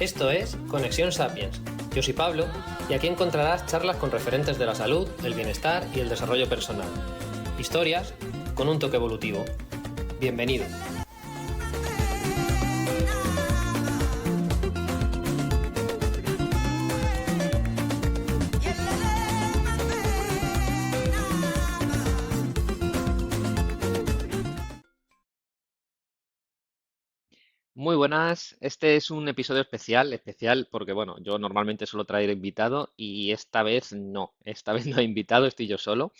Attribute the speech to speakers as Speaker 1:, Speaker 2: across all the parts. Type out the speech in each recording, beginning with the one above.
Speaker 1: Esto es Conexión Sapiens. Yo soy Pablo y aquí encontrarás charlas con referentes de la salud, el bienestar y el desarrollo personal. Historias con un toque evolutivo. Bienvenido.
Speaker 2: Muy buenas, este es un episodio especial porque bueno, yo normalmente suelo traer invitado y esta vez no, esta vez no he invitado, estoy yo solo.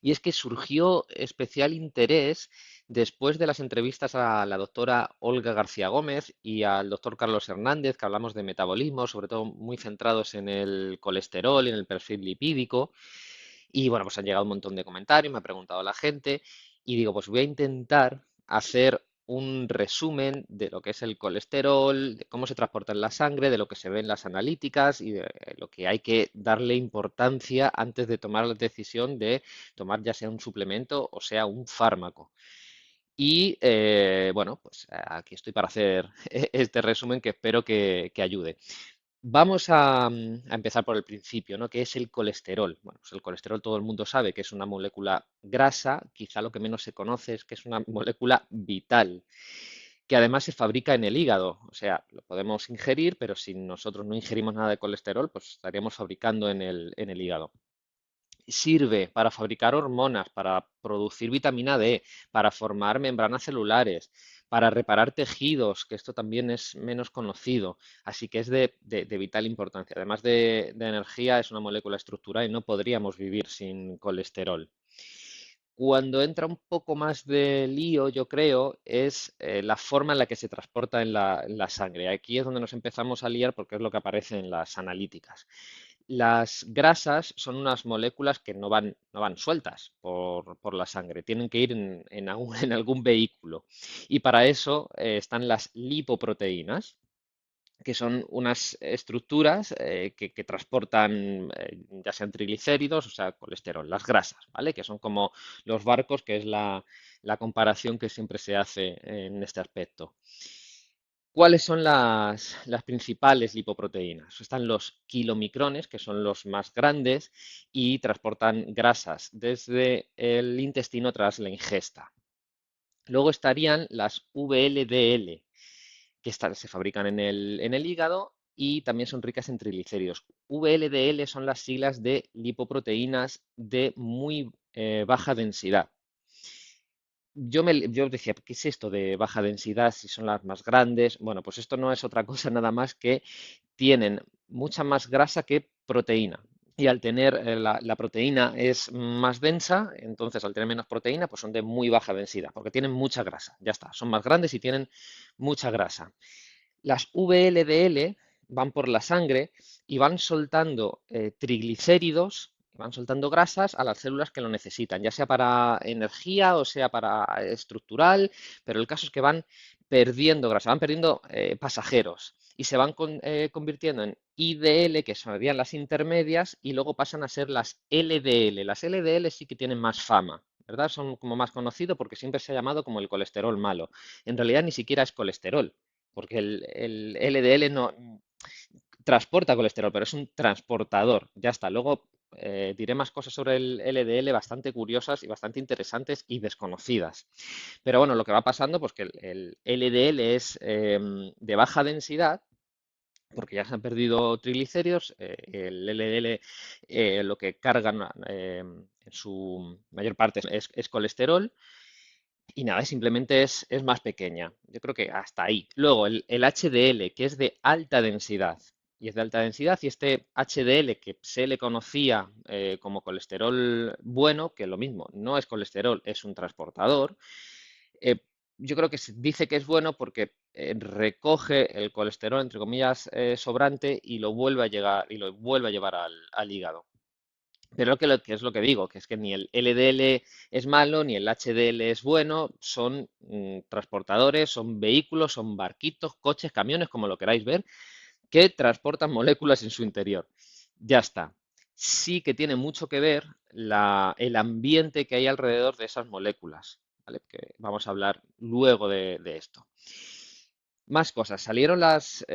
Speaker 2: Y es que surgió especial interés después de las entrevistas a la doctora Olga García Gómez y al doctor Carlos Hernández, que hablamos de metabolismo, sobre todo muy centrados en el colesterol y en el perfil lipídico. Y bueno, pues han llegado un montón de comentarios, me ha preguntado la gente y digo, pues voy a intentar hacer un resumen de lo que es el colesterol, de cómo se transporta en la sangre, de lo que se ve en las analíticas y de lo que hay que darle importancia antes de tomar la decisión de tomar ya sea un suplemento o sea un fármaco. Y bueno, pues aquí estoy para hacer este resumen que espero que ayude. Vamos a empezar por el principio, ¿no? ¿Qué es el colesterol? Bueno, pues el colesterol todo el mundo sabe que es una molécula grasa, quizá lo que menos se conoce es que es una molécula vital, que además se fabrica en el hígado, o sea, lo podemos ingerir, pero si nosotros no ingerimos nada de colesterol, pues estaríamos fabricando en el hígado. Sirve para fabricar hormonas, para producir vitamina D, para formar membranas celulares, para reparar tejidos, que esto también es menos conocido, así que es de vital importancia. Además de energía, es una molécula estructural y no podríamos vivir sin colesterol. Cuando entra un poco más de lío, yo creo, es la forma en la que se transporta en la sangre. Aquí es donde nos empezamos a liar porque es lo que aparece en las analíticas. Las grasas son unas moléculas que no van sueltas por la sangre, tienen que ir en algún vehículo. Y para eso están las lipoproteínas, que son unas estructuras que transportan ya sean triglicéridos, o sea, colesterol, las grasas, ¿vale? Que son como los barcos, que es la comparación que siempre se hace en este aspecto. ¿Cuáles son las principales lipoproteínas? Están los kilomicrones, que son los más grandes y transportan grasas desde el intestino tras la ingesta. Luego estarían las VLDL, que se fabrican en el hígado y también son ricas en triglicéridos. VLDL son las siglas de lipoproteínas de muy baja densidad. Yo decía, ¿qué es esto de baja densidad si son las más grandes? Bueno, pues esto no es otra cosa nada más que tienen mucha más grasa que proteína. Y al tener la proteína es más densa, entonces al tener menos proteína, pues son de muy baja densidad, porque tienen mucha grasa. Ya está, son más grandes y tienen mucha grasa. Las VLDL van por la sangre y van soltando triglicéridos, van soltando grasas a las células que lo necesitan, ya sea para energía o sea para estructural, pero el caso es que van perdiendo grasa, van perdiendo pasajeros y se van convirtiendo en IDL, que serían las intermedias, y luego pasan a ser las LDL. Las LDL sí que tienen más fama, ¿verdad? Son como más conocidos porque siempre se ha llamado como el colesterol malo. En realidad ni siquiera es colesterol, porque el LDL no transporta colesterol, pero es un transportador. Ya está. Luego diré más cosas sobre el LDL bastante curiosas y bastante interesantes y desconocidas. Pero bueno, lo que va pasando, pues que el LDL es de baja densidad, porque ya se han perdido triglicéridos. El LDL lo que cargan en su mayor parte es colesterol. Y nada, simplemente es más pequeña. Yo creo que hasta ahí. Luego, el HDL, que es de alta densidad. Y es de alta densidad, y este HDL que se le conocía como colesterol bueno, que lo mismo, no es colesterol, es un transportador. eh, yo creo que se dice que es bueno porque recoge el colesterol, entre comillas, sobrante y lo vuelve a llegar y lo vuelve a llevar al hígado. Pero lo que es lo que digo, que es que ni el LDL es malo, ni el HDL es bueno, son transportadores, son vehículos, son barquitos, coches, camiones, como lo queráis ver, que transportan moléculas en su interior. Ya está. Sí que tiene mucho que ver el ambiente que hay alrededor de esas moléculas, ¿vale? Que vamos a hablar luego de esto. Más cosas. Salieron las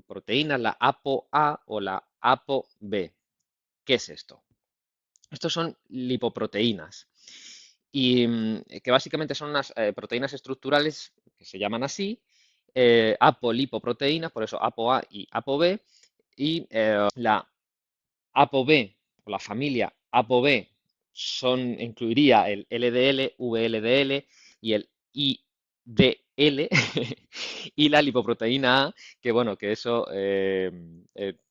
Speaker 2: proteínas, la ApoA o la ApoB. ¿Qué es esto? Estos son lipoproteínas y que básicamente son unas proteínas estructurales que se llaman así, apolipoproteínas, por eso ApoA y ApoB, y la ApoB o la familia ApoB incluiría el LDL, VLDL y el IDL y la lipoproteína A, que bueno, que eso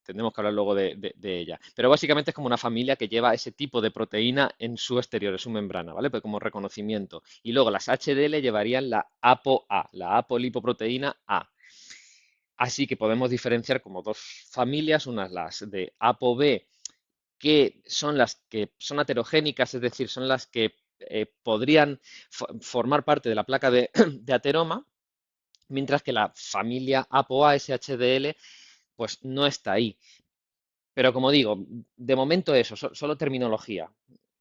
Speaker 2: tendremos que hablar luego de ella. Pero básicamente es como una familia que lleva ese tipo de proteína en su exterior, en su membrana, ¿vale? Pues como reconocimiento. Y luego las HDL llevarían la ApoA, la apolipoproteína A. Así que podemos diferenciar como dos familias, unas las de ApoB, que son las que son heterogénicas, es decir, son las que podrían formar parte de la placa de, de ateroma, mientras que la familia ApoA, SHDL, pues no está ahí. Pero como digo, de momento eso, solo terminología.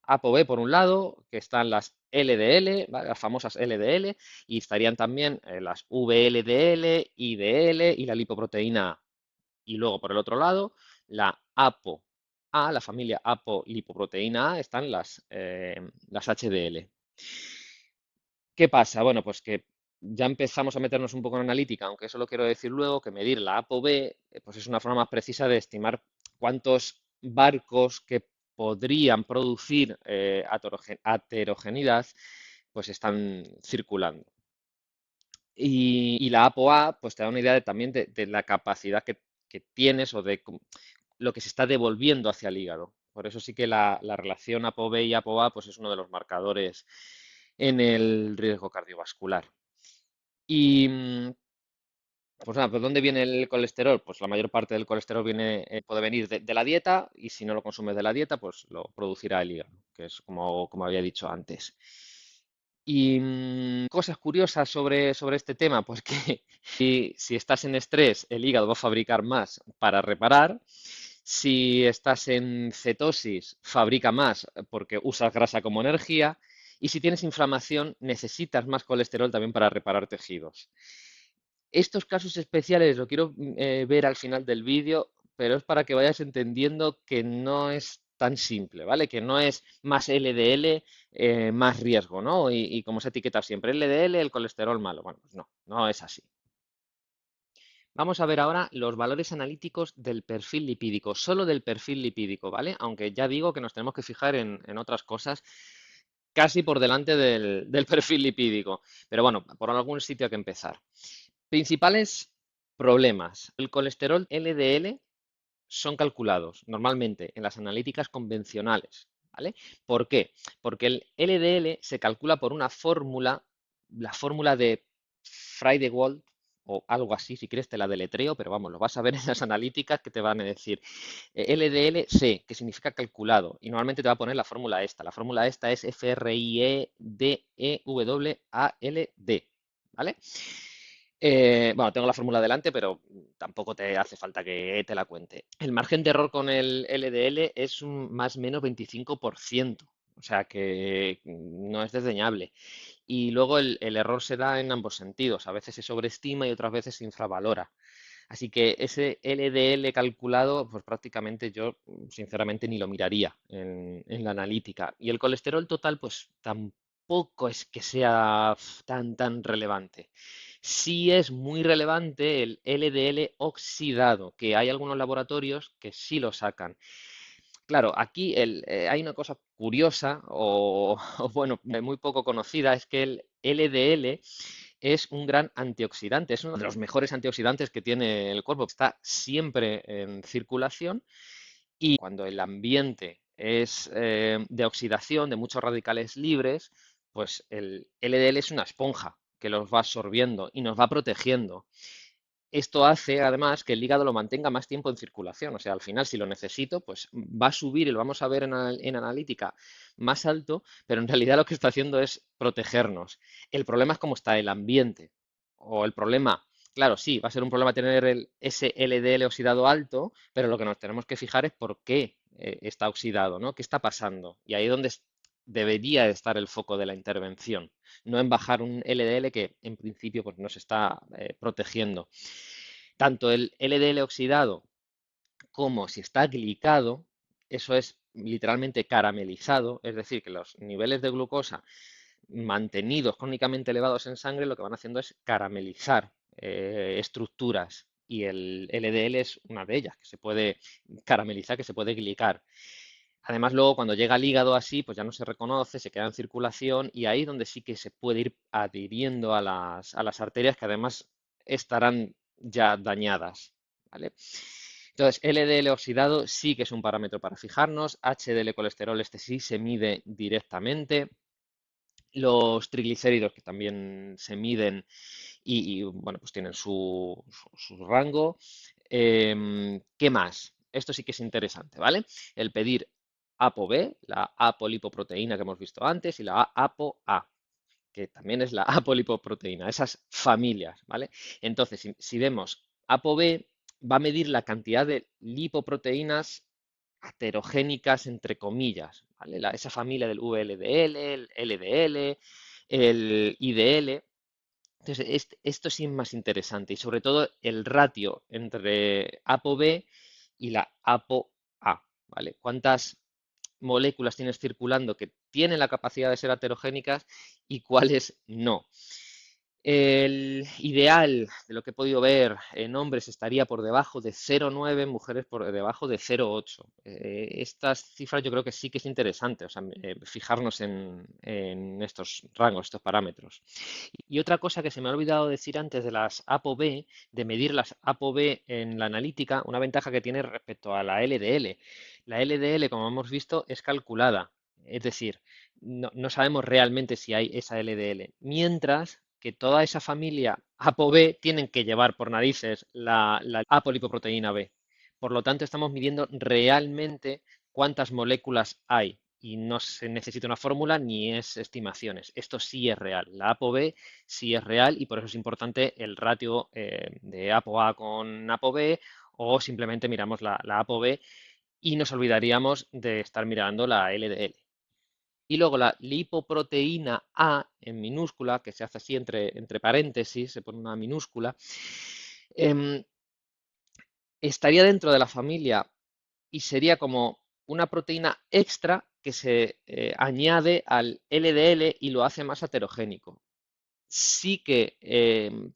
Speaker 2: ApoB por un lado, que están las LDL, ¿vale? Las famosas LDL, y estarían también las VLDL, IDL y la lipoproteína A. Y luego por el otro lado, la ApoA, la familia apolipoproteína A, están las HDL. ¿Qué pasa? Bueno, pues que ya empezamos a meternos un poco en analítica, aunque eso lo quiero decir luego, que medir la ApoB pues es una forma más precisa de estimar cuántos barcos que podrían producir aterogeneidad pues están circulando. Y la ApoA pues te da una idea también de la capacidad que tienes o de lo que se está devolviendo hacia el hígado. Por eso sí que la relación ApoB y ApoA pues es uno de los marcadores en el riesgo cardiovascular. Y pues nada, ¿pues dónde viene el colesterol? Pues la mayor parte del colesterol puede venir de la dieta y si no lo consumes de la dieta, pues lo producirá el hígado, que es como había dicho antes. Y cosas curiosas sobre este tema, pues que si estás en estrés, el hígado va a fabricar más para reparar. Si estás en cetosis, fabrica más porque usas grasa como energía. Y si tienes inflamación, necesitas más colesterol también para reparar tejidos. Estos casos especiales lo quiero ver al final del vídeo, pero es para que vayas entendiendo que no es tan simple, ¿vale? Que no es más LDL, más riesgo, ¿no? Y como se etiqueta siempre, LDL, el colesterol malo. Bueno, pues no, no es así. Vamos a ver ahora los valores analíticos del perfil lipídico, solo del perfil lipídico, ¿vale? Aunque ya digo que nos tenemos que fijar en otras cosas casi por delante del perfil lipídico. Pero bueno, por algún sitio hay que empezar. Principales problemas. El colesterol LDL son calculados normalmente en las analíticas convencionales, ¿vale? ¿Por qué? Porque el LDL se calcula por una fórmula, la fórmula de Friedewald o algo así, si quieres te la deletreo, pero vamos, lo vas a ver en las analíticas que te van a decir LDLC, que significa calculado, y normalmente te va a poner la fórmula esta. La fórmula esta es FRIEDEWALD, ¿vale? Bueno, tengo la fórmula delante, pero tampoco te hace falta que te la cuente. El margen de error con el LDL es un más o menos 25%, o sea que no es desdeñable. Y luego el error se da en ambos sentidos, a veces se sobreestima y otras veces se infravalora. Así que ese LDL calculado, pues prácticamente yo sinceramente ni lo miraría en la analítica. Y el colesterol total, pues tampoco es que sea tan relevante. Sí es muy relevante el LDL oxidado, que hay algunos laboratorios que sí lo sacan. Claro, aquí hay una cosa curiosa o, bueno, muy poco conocida, es que el LDL es un gran antioxidante, es uno de los mejores antioxidantes que tiene el cuerpo, está siempre en circulación y cuando el ambiente es de oxidación, de muchos radicales libres, pues el LDL es una esponja que los va absorbiendo y nos va protegiendo. Esto hace además que el hígado lo mantenga más tiempo en circulación. O sea, al final, si lo necesito, pues va a subir y lo vamos a ver en analítica más alto, pero en realidad lo que está haciendo es protegernos. El problema es cómo está el ambiente. O el problema, claro, sí, va a ser un problema tener ese LDL oxidado alto, pero lo que nos tenemos que fijar es por qué está oxidado, ¿no? ¿Qué está pasando? Y ahí es donde debería estar el foco de la intervención, no en bajar un LDL que en principio pues, nos está protegiendo. Tanto el LDL oxidado como si está glicado, eso es literalmente caramelizado, es decir, que los niveles de glucosa mantenidos crónicamente elevados en sangre lo que van haciendo es caramelizar estructuras y el LDL es una de ellas, que se puede caramelizar, que se puede glicar. Además, luego cuando llega al hígado así, pues ya no se reconoce, se queda en circulación y ahí es donde sí que se puede ir adhiriendo a las arterias que además estarán ya dañadas, ¿vale? Entonces, LDL oxidado sí que es un parámetro para fijarnos, HDL colesterol este sí se mide directamente, los triglicéridos que también se miden bueno, pues tienen su rango. ¿Qué más? Esto sí que es interesante, ¿vale? El pedir ApoB, la apolipoproteína que hemos visto antes, y la ApoA, que también es la apolipoproteína, esas familias, ¿vale? Entonces, si vemos ApoB, va a medir la cantidad de lipoproteínas aterogénicas, entre comillas, ¿vale? Esa familia del VLDL, el LDL, el IDL. Entonces, esto sí es más interesante y sobre todo el ratio entre ApoB y la ApoA, ¿vale? ¿Cuántas moléculas tienes circulando que tienen la capacidad de ser aterogénicas y cuáles no? El ideal de lo que he podido ver en hombres estaría por debajo de 0,9, mujeres por debajo de 0,8. Estas cifras yo creo que sí que es interesante, o sea, fijarnos en estos rangos, estos parámetros. Y otra cosa que se me ha olvidado decir antes de las ApoB, de medir las ApoB en la analítica, una ventaja que tiene respecto a la LDL. La LDL, como hemos visto, es calculada, es decir, no sabemos realmente si hay esa LDL, mientras que toda esa familia ApoB tienen que llevar por narices la apolipoproteína B. Por lo tanto, estamos midiendo realmente cuántas moléculas hay y no se necesita una fórmula ni es estimaciones. Esto sí es real. La ApoB sí es real y por eso es importante el ratio de ApoA con ApoB o simplemente miramos la ApoB y nos olvidaríamos de estar mirando la LDL. Y luego la lipoproteína A en minúscula, que se hace así entre paréntesis, se pone una minúscula, em, estaría dentro de la familia y sería como una proteína extra que se añade al LDL y lo hace más heterogénico. Sí que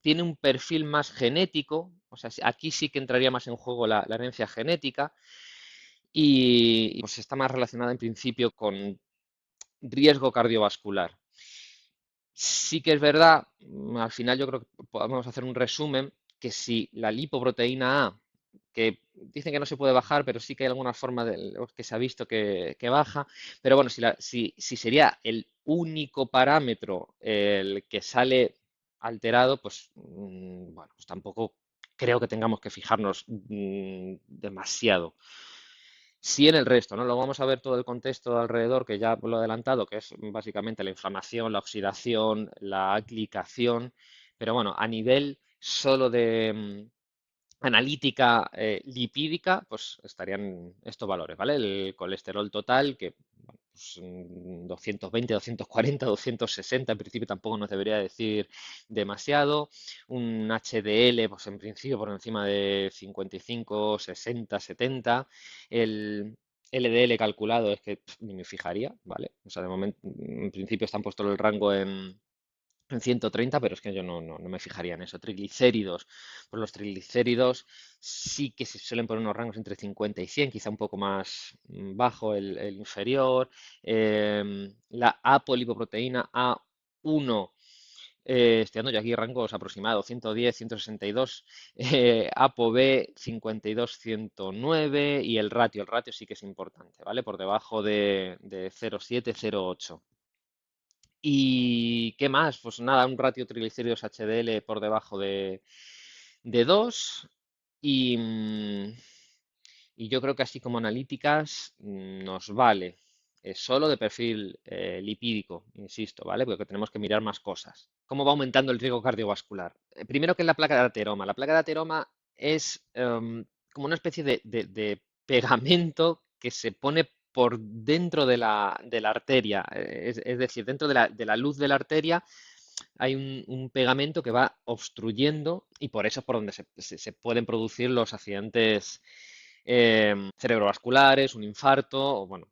Speaker 2: tiene un perfil más genético, o sea, aquí sí que entraría más en juego la herencia genética y pues está más relacionada en principio con riesgo cardiovascular. Sí que es verdad, al final yo creo que podemos hacer un resumen, que si la lipoproteína A, que dicen que no se puede bajar, pero sí que hay alguna forma que se ha visto que baja, pero bueno, si sería el único parámetro el que sale alterado, pues bueno, pues tampoco creo que tengamos que fijarnos demasiado. Sí en el resto, ¿no? Luego vamos a ver todo el contexto alrededor, que ya lo he adelantado, que es básicamente la inflamación, la oxidación, la glicación, pero bueno, a nivel solo de analítica lipídica, pues estarían estos valores, ¿vale? El colesterol total, que bueno, pues, 220, 240, 260, en principio tampoco nos debería decir demasiado. Un HDL, pues en principio por encima de 55, 60, 70. El LDL calculado es que ni me fijaría, ¿vale? O sea, de momento, en principio están puesto el rango en 130, pero es que yo no me fijaría en eso. Triglicéridos, pues los triglicéridos sí que se suelen poner unos rangos entre 50 y 100, quizá un poco más bajo el inferior. La apolipoproteína A1, estoy dando yo aquí rangos aproximados, 110, 162, ApoB 52, 109 y el ratio sí que es importante, ¿vale? Por debajo de 0,7, 0,8. ¿Y qué más? Pues nada, un ratio triglicéridos HDL por debajo de 2 y, y yo creo que así como analíticas nos vale. Es solo de perfil lipídico, insisto, ¿vale? Porque tenemos que mirar más cosas. ¿Cómo va aumentando el riesgo cardiovascular? Primero, ¿qué es la placa de ateroma? La placa de ateroma es como una especie de pegamento que se pone por dentro de la arteria, es decir, dentro de la luz de la arteria hay un pegamento que va obstruyendo y por eso es por donde se pueden producir los accidentes cerebrovasculares, un infarto o bueno,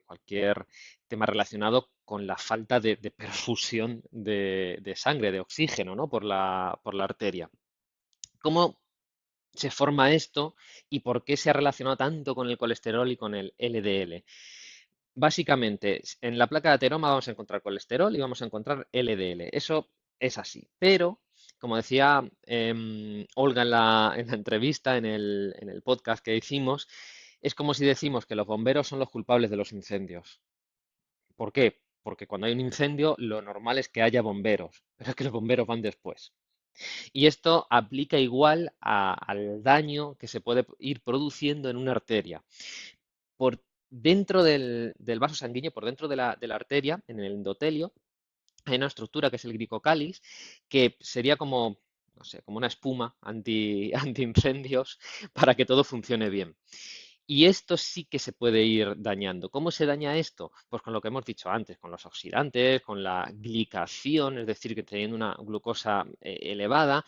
Speaker 2: cualquier tema relacionado con la falta de perfusión de sangre, de oxígeno, ¿no? Por la arteria. ¿Cómo se forma esto y por qué se ha relacionado tanto con el colesterol y con el LDL? Básicamente, en la placa de ateroma vamos a encontrar colesterol y vamos a encontrar LDL. Eso es así. Pero, como decía Olga en la entrevista, en el podcast que hicimos, es como si decimos que los bomberos son los culpables de los incendios. ¿Por qué? Porque cuando hay un incendio, lo normal es que haya bomberos, pero es que los bomberos van después. Y esto aplica igual al daño que se puede ir produciendo en una arteria. Por dentro del vaso sanguíneo, por dentro de la arteria, en el endotelio, hay una estructura que es el glicocális, que sería como, no sé, como una espuma anti-incendios para que todo funcione bien. Y esto sí que se puede ir dañando. ¿Cómo se daña esto? Pues con lo que hemos dicho antes, con los oxidantes, con la glicación, es decir, que teniendo una glucosa elevada.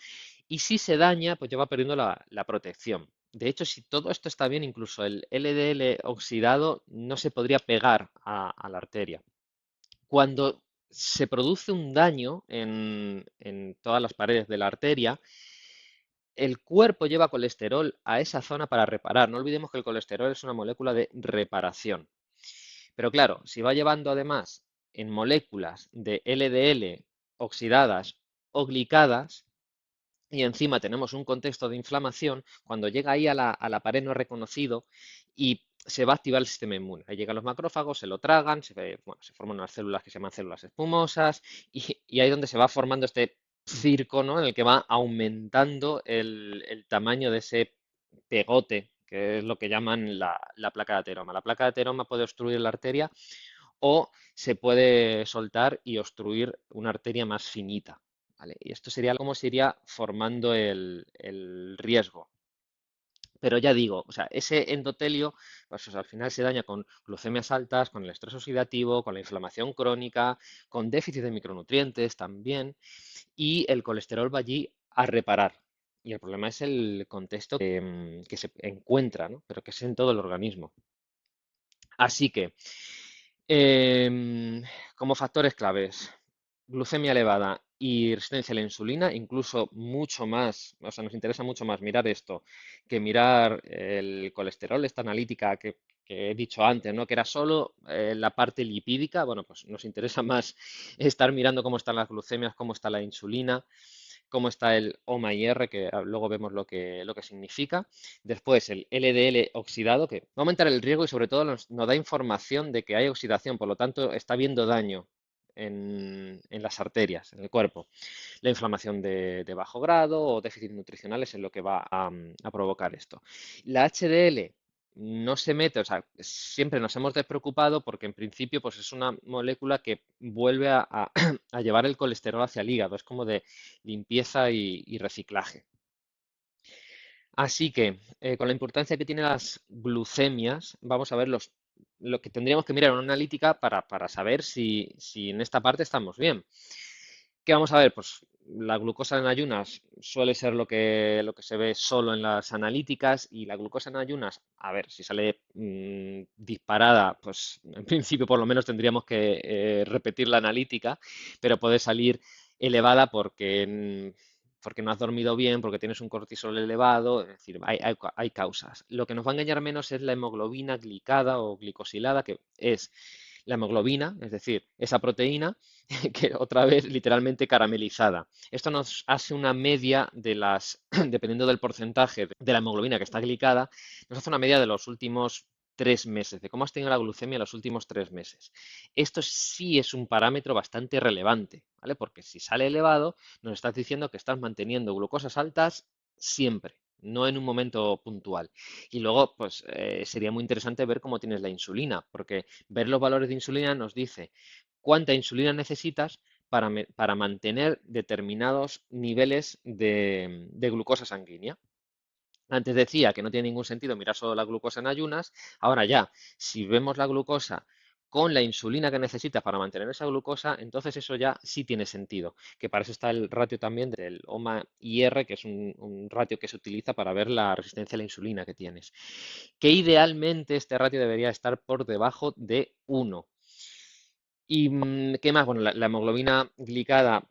Speaker 2: Y si se daña, pues ya va perdiendo la protección. De hecho, si todo esto está bien, incluso el LDL oxidado no se podría pegar a la arteria. Cuando se produce un daño en todas las paredes de la arteria, el cuerpo lleva colesterol a esa zona para reparar. No olvidemos que el colesterol es una molécula de reparación. Pero claro, si va llevando además en moléculas de LDL oxidadas o glicadas, y encima tenemos un contexto de inflamación, cuando llega ahí a la pared no reconocido y se va a activar el sistema inmune. Ahí llegan los macrófagos, se lo tragan, bueno, se forman unas células que se llaman células espumosas y ahí es donde se va formando este circo, ¿no? En el que va aumentando el tamaño de ese pegote, que es lo que llaman la placa de ateroma. La placa de ateroma puede obstruir la arteria o se puede soltar y obstruir una arteria más finita. ¿Vale? Y esto sería cómo se iría formando el riesgo. Pero ya digo, o sea, ese endotelio, pues, o sea, al final se daña con glucemias altas, con el estrés oxidativo, con la inflamación crónica, con déficit de micronutrientes también, y el colesterol va allí a reparar. Y el problema es el contexto que se encuentra, ¿no? Pero que es en todo el organismo. Así que, como factores claves, glucemia elevada y resistencia a la insulina, incluso mucho más, o sea, nos interesa mucho más mirar esto que mirar el colesterol, esta analítica que he dicho antes, ¿no? Que era solo la parte lipídica. Bueno, pues nos interesa más estar mirando cómo están las glucemias, cómo está la insulina, cómo está el OMA-IR, que luego vemos lo que significa. Después el LDL oxidado, que va a aumentar el riesgo y sobre todo nos da información de que hay oxidación, por lo tanto está habiendo daño en las arterias, en el cuerpo. La inflamación de bajo grado o déficit nutricionales es lo que va a provocar esto. La HDL no se mete, o sea, siempre nos hemos despreocupado porque en principio pues es una molécula que vuelve a llevar el colesterol hacia el hígado, es como de limpieza y reciclaje. Así que, con la importancia que tienen las glucemias, vamos a ver lo que tendríamos que mirar en una analítica para saber si en esta parte estamos bien. ¿Qué vamos a ver? Pues la glucosa en ayunas suele ser lo que se ve solo en las analíticas y la glucosa en ayunas, a ver, si sale disparada, pues en principio por lo menos tendríamos que repetir la analítica, pero puede salir elevada porque no has dormido bien, porque tienes un cortisol elevado, es decir, hay causas. Lo que nos va a engañar menos es la hemoglobina glicada o glicosilada, que es la hemoglobina, es decir, esa proteína que otra vez literalmente caramelizada. Esto nos hace una media de las, dependiendo del porcentaje de la hemoglobina que está glicada, nos hace una media de los últimos 3 meses, de cómo has tenido la glucemia en los últimos 3 meses. Esto sí es un parámetro bastante relevante, ¿vale? Porque si sale elevado, nos estás diciendo que estás manteniendo glucosas altas siempre, no en un momento puntual. Y luego, pues sería muy interesante ver cómo tienes la insulina, porque ver los valores de insulina nos dice cuánta insulina necesitas para mantener determinados niveles de glucosa sanguínea. Antes decía que no tiene ningún sentido mirar solo la glucosa en ayunas, ahora ya, si vemos la glucosa con la insulina que necesitas para mantener esa glucosa, entonces eso ya sí tiene sentido, que para eso está el ratio también del OMA-IR, que es un ratio que se utiliza para ver la resistencia a la insulina que tienes. Que idealmente este ratio debería estar por debajo de 1. ¿Y qué más? Bueno, la hemoglobina glicada,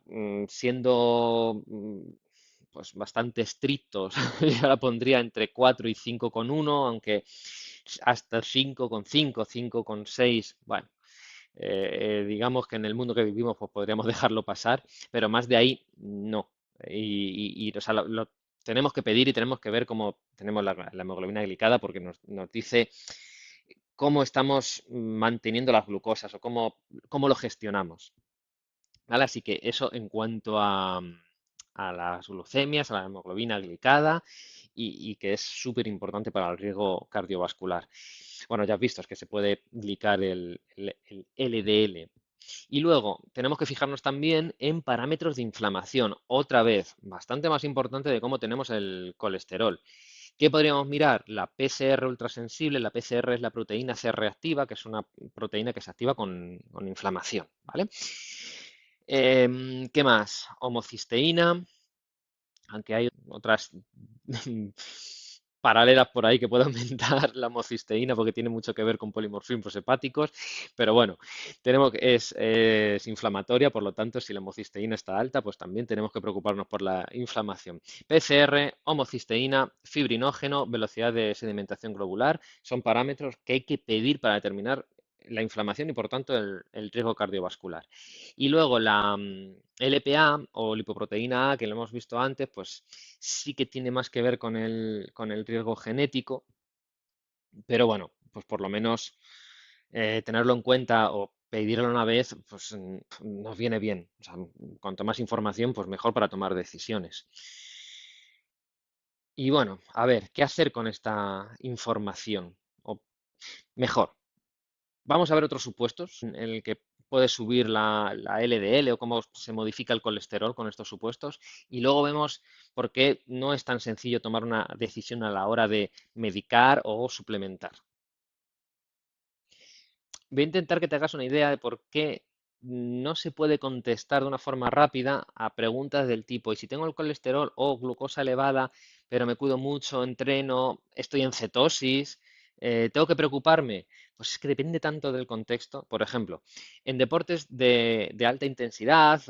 Speaker 2: siendo pues bastante estrictos, yo la pondría entre 4 y 5,1, aunque hasta 5,5, 5,6, bueno, digamos que en el mundo que vivimos pues podríamos dejarlo pasar, pero más de ahí no. O sea, lo tenemos que pedir y tenemos que ver cómo tenemos la hemoglobina glicada porque nos dice cómo estamos manteniendo las glucosas o cómo lo gestionamos. ¿Vale? Así que eso en cuanto a las glucemias, a la hemoglobina glicada y que es súper importante para el riesgo cardiovascular. Bueno, ya has visto, es que se puede glicar el LDL. Y luego tenemos que fijarnos también en parámetros de inflamación. Otra vez, bastante más importante de cómo tenemos el colesterol. ¿Qué podríamos mirar? La PCR ultrasensible. La PCR es la proteína C reactiva, que es una proteína que se activa con inflamación, ¿vale? ¿Qué más? Homocisteína, aunque hay otras paralelas por ahí que pueden aumentar la homocisteína porque tiene mucho que ver con polimorfismos hepáticos, pero bueno, es inflamatoria, por lo tanto, si la homocisteína está alta, pues también tenemos que preocuparnos por la inflamación. PCR, homocisteína, fibrinógeno, velocidad de sedimentación globular, son parámetros que hay que pedir para determinar la inflamación y por tanto el riesgo cardiovascular. Y luego la LPA o lipoproteína A, que lo hemos visto antes, pues sí que tiene más que ver con el riesgo genético, pero bueno, pues por lo menos tenerlo en cuenta o pedirlo una vez, pues nos viene bien. O sea, cuanto más información, pues mejor para tomar decisiones. Y bueno, a ver, ¿qué hacer con esta información? O mejor, vamos a ver otros supuestos en el que puede subir la LDL o cómo se modifica el colesterol con estos supuestos. Y luego vemos por qué no es tan sencillo tomar una decisión a la hora de medicar o suplementar. Voy a intentar que te hagas una idea de por qué no se puede contestar de una forma rápida a preguntas del tipo, ¿y si tengo el colesterol o glucosa elevada, pero me cuido mucho, entreno, estoy en cetosis, tengo que preocuparme? Pues es que depende tanto del contexto. Por ejemplo, en deportes de alta intensidad,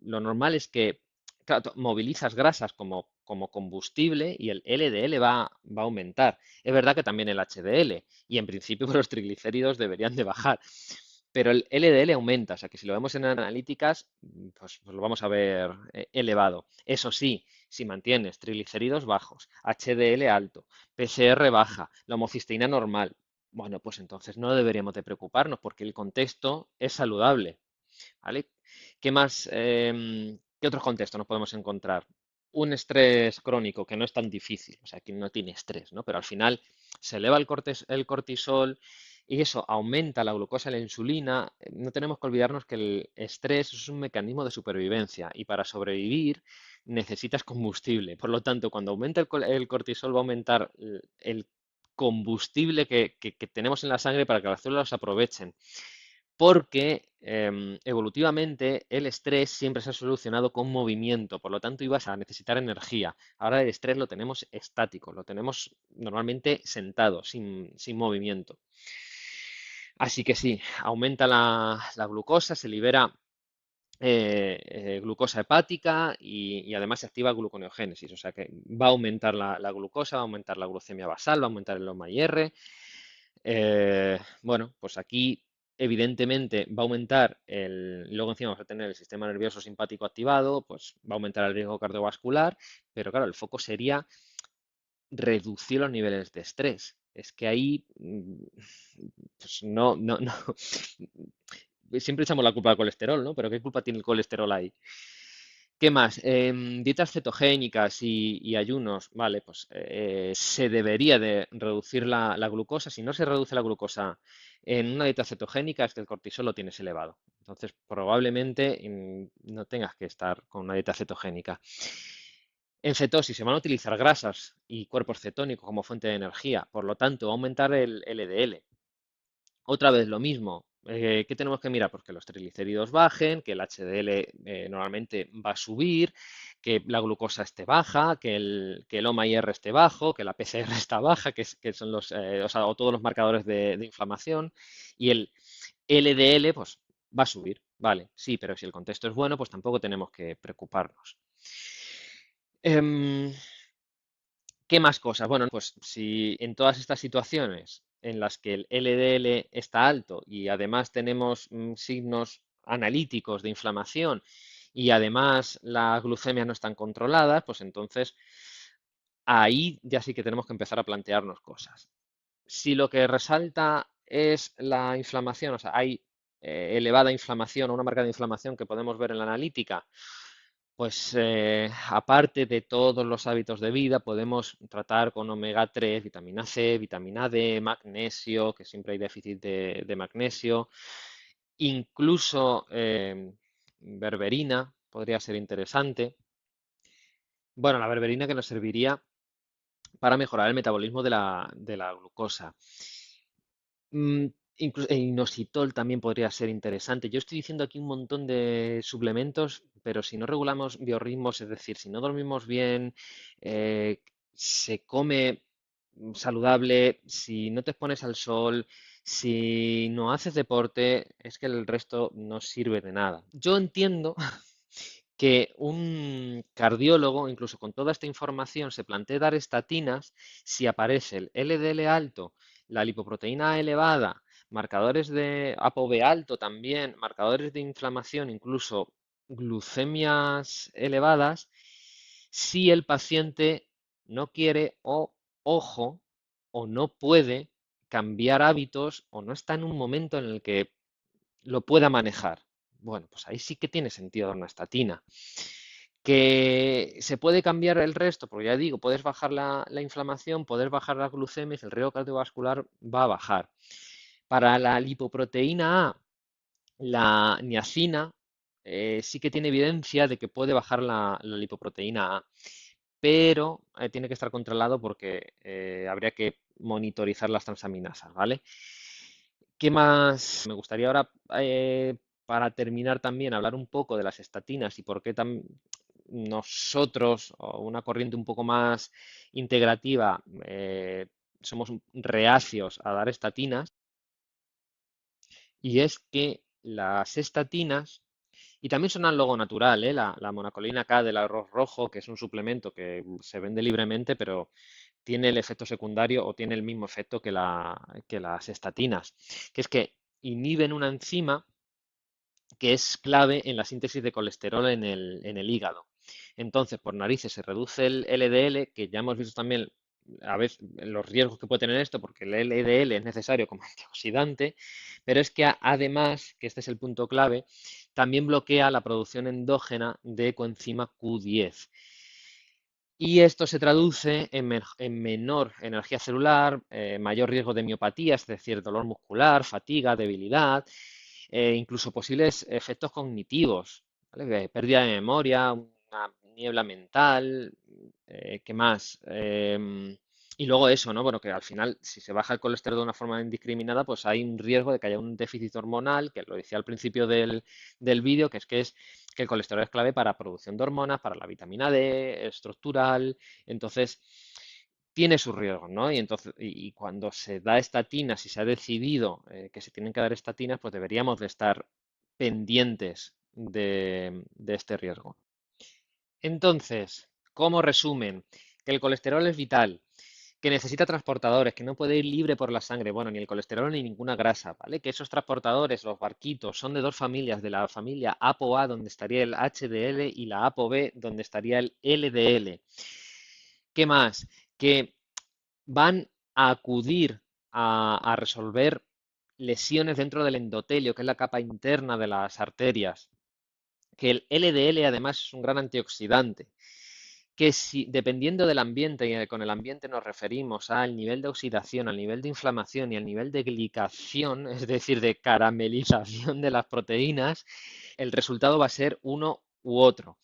Speaker 2: lo normal es que claro, movilizas grasas como combustible y el LDL va a aumentar. Es verdad que también el HDL y en principio los triglicéridos deberían de bajar. Pero el LDL aumenta, o sea que si lo vemos en analíticas, pues lo vamos a ver elevado. Eso sí, si mantienes triglicéridos bajos, HDL alto, PCR baja, la homocisteína normal, bueno, pues entonces no deberíamos de preocuparnos porque el contexto es saludable, ¿vale? ¿Qué más, qué otros contextos nos podemos encontrar? Un estrés crónico que no es tan difícil, o sea, que no tiene estrés, ¿no? Pero al final se eleva el cortisol y eso aumenta la glucosa y la insulina. No tenemos que olvidarnos que el estrés es un mecanismo de supervivencia y para sobrevivir necesitas combustible. Por lo tanto, cuando aumenta el cortisol va a aumentar el combustible que tenemos en la sangre para que las células aprovechen porque evolutivamente el estrés siempre se ha solucionado con movimiento, por lo tanto ibas a necesitar energía. Ahora el estrés lo tenemos estático, lo tenemos normalmente sentado, sin movimiento. Así que sí, aumenta la glucosa, se libera glucosa hepática y además se activa gluconeogénesis, o sea que va a aumentar la glucosa, va a aumentar la glucemia basal, va a aumentar el OMA-IR. Bueno, pues aquí evidentemente va a aumentar luego encima vamos a tener el sistema nervioso simpático activado, pues va a aumentar el riesgo cardiovascular, pero claro, el foco sería reducir los niveles de estrés. Es que ahí, pues no. Siempre echamos la culpa al colesterol, ¿no? Pero ¿qué culpa tiene el colesterol ahí? ¿Qué más? Dietas cetogénicas y ayunos, vale, pues se debería de reducir la glucosa. Si no se reduce la glucosa en una dieta cetogénica es que el cortisol lo tienes elevado. Entonces, probablemente no tengas que estar con una dieta cetogénica. En cetosis se van a utilizar grasas y cuerpos cetónicos como fuente de energía, por lo tanto va a aumentar el LDL. Otra vez lo mismo. ¿Qué tenemos que mirar? Pues que los triglicéridos bajen, que el HDL normalmente va a subir, que la glucosa esté baja, que el OMA-IR esté bajo, que la PCR está baja, que son o todos los marcadores de inflamación, y el LDL pues va a subir, vale, sí, pero si el contexto es bueno, pues tampoco tenemos que preocuparnos. Em, ¿Qué más cosas? Bueno, pues si en todas estas situaciones en las que el LDL está alto y además tenemos signos analíticos de inflamación y además las glucemias no están controladas, pues entonces ahí ya sí que tenemos que empezar a plantearnos cosas. Si lo que resalta es la inflamación, o sea, hay elevada inflamación o una marca de inflamación que podemos ver en la analítica, pues aparte de todos los hábitos de vida, podemos tratar con omega 3, vitamina C, vitamina D, magnesio, que siempre hay déficit de magnesio, incluso berberina podría ser interesante. Bueno, la berberina que nos serviría para mejorar el metabolismo de la glucosa. Incluso el inositol también podría ser interesante. Yo estoy diciendo aquí un montón de suplementos, pero si no regulamos biorritmos, es decir, si no dormimos bien, se come saludable, si no te expones al sol, si no haces deporte, es que el resto no sirve de nada. Yo entiendo que un cardiólogo, incluso con toda esta información, se plantee dar estatinas si aparece el LDL alto, la lipoproteína elevada, marcadores de ApoB alto también, marcadores de inflamación, incluso glucemias elevadas, si el paciente no quiere o, ojo, o no puede cambiar hábitos o no está en un momento en el que lo pueda manejar. Bueno, pues ahí sí que tiene sentido dar una estatina. Que se puede cambiar el resto, porque ya digo, puedes bajar la inflamación, puedes bajar las glucemias, el riesgo cardiovascular va a bajar. Para la lipoproteína A, la niacina sí que tiene evidencia de que puede bajar la lipoproteína A, pero tiene que estar controlado porque habría que monitorizar las transaminasas, ¿vale? ¿Qué más? Me gustaría ahora, para terminar también, hablar un poco de las estatinas y por qué nosotros, o una corriente un poco más integrativa, somos reacios a dar estatinas. Y es que las estatinas, y también son algo natural, la monacolina K del arroz rojo, que es un suplemento que se vende libremente, pero tiene el efecto secundario o tiene el mismo efecto que las estatinas, que es que inhiben una enzima que es clave en la síntesis de colesterol en el hígado. Entonces, por narices se reduce el LDL, que ya hemos visto también a veces los riesgos que puede tener esto, porque el LDL es necesario como antioxidante, pero es que además, que este es el punto clave, también bloquea la producción endógena de coenzima Q10. Y esto se traduce en menor energía celular, mayor riesgo de miopatía, es decir, dolor muscular, fatiga, debilidad, incluso posibles efectos cognitivos, ¿vale? Pérdida de memoria, una niebla mental, ¿qué más? Y luego eso, ¿no? Bueno, que al final, si se baja el colesterol de una forma indiscriminada, pues hay un riesgo de que haya un déficit hormonal, que lo decía al principio del vídeo, que es que el colesterol es clave para producción de hormonas, para la vitamina D, estructural, entonces tiene sus riesgos, ¿no? Y entonces, y cuando se da estatinas, si se ha decidido que se tienen que dar estatinas, pues deberíamos de estar pendientes de este riesgo. Entonces, como resumen, que el colesterol es vital, que necesita transportadores, que no puede ir libre por la sangre, bueno, ni el colesterol ni ninguna grasa, ¿vale? Que esos transportadores, los barquitos, son de dos familias, de la familia ApoA, donde estaría el HDL, y la ApoB, donde estaría el LDL. ¿Qué más? Que van a acudir a resolver lesiones dentro del endotelio, que es la capa interna de las arterias, que el LDL además es un gran antioxidante, que si dependiendo del ambiente, y con el ambiente nos referimos al nivel de oxidación, al nivel de inflamación y al nivel de glicación, es decir, de caramelización de las proteínas, el resultado va a ser uno u otro.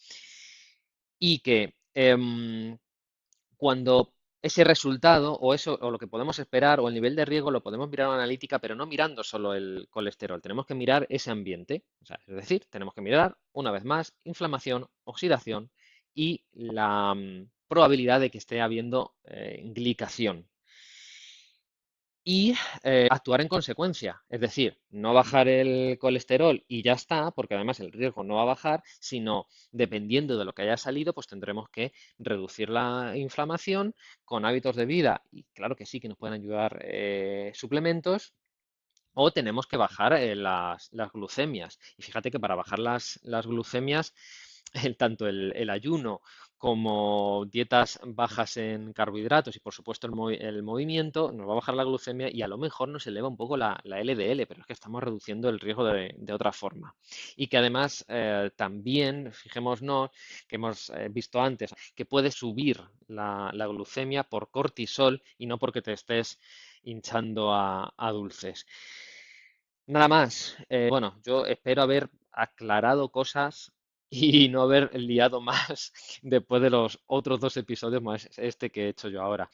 Speaker 2: Y que em, cuando ese resultado o eso o lo que podemos esperar o el nivel de riesgo lo podemos mirar en analítica, pero no mirando solo el colesterol, tenemos que mirar ese ambiente, o sea, es decir, tenemos que mirar una vez más inflamación, oxidación y la probabilidad de que esté habiendo glicación y actuar en consecuencia. Es decir, no bajar el colesterol y ya está, porque además el riesgo no va a bajar, sino dependiendo de lo que haya salido, pues tendremos que reducir la inflamación con hábitos de vida. Y claro que sí, que nos pueden ayudar suplementos. O tenemos que bajar las glucemias. Y fíjate que para bajar las glucemias, tanto el ayuno como dietas bajas en carbohidratos y por supuesto el movimiento nos va a bajar la glucemia y a lo mejor nos eleva un poco la LDL, pero es que estamos reduciendo el riesgo de otra forma. Y que además también, fijémonos, que hemos visto antes, que puede subir la glucemia por cortisol y no porque te estés hinchando a dulces. Nada más. Bueno, yo espero haber aclarado cosas y no haber liado más después de los otros dos episodios más este que he hecho yo ahora.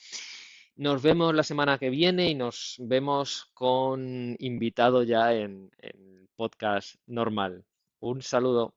Speaker 2: Nos vemos la semana que viene y nos vemos con invitado ya en podcast normal. Un saludo.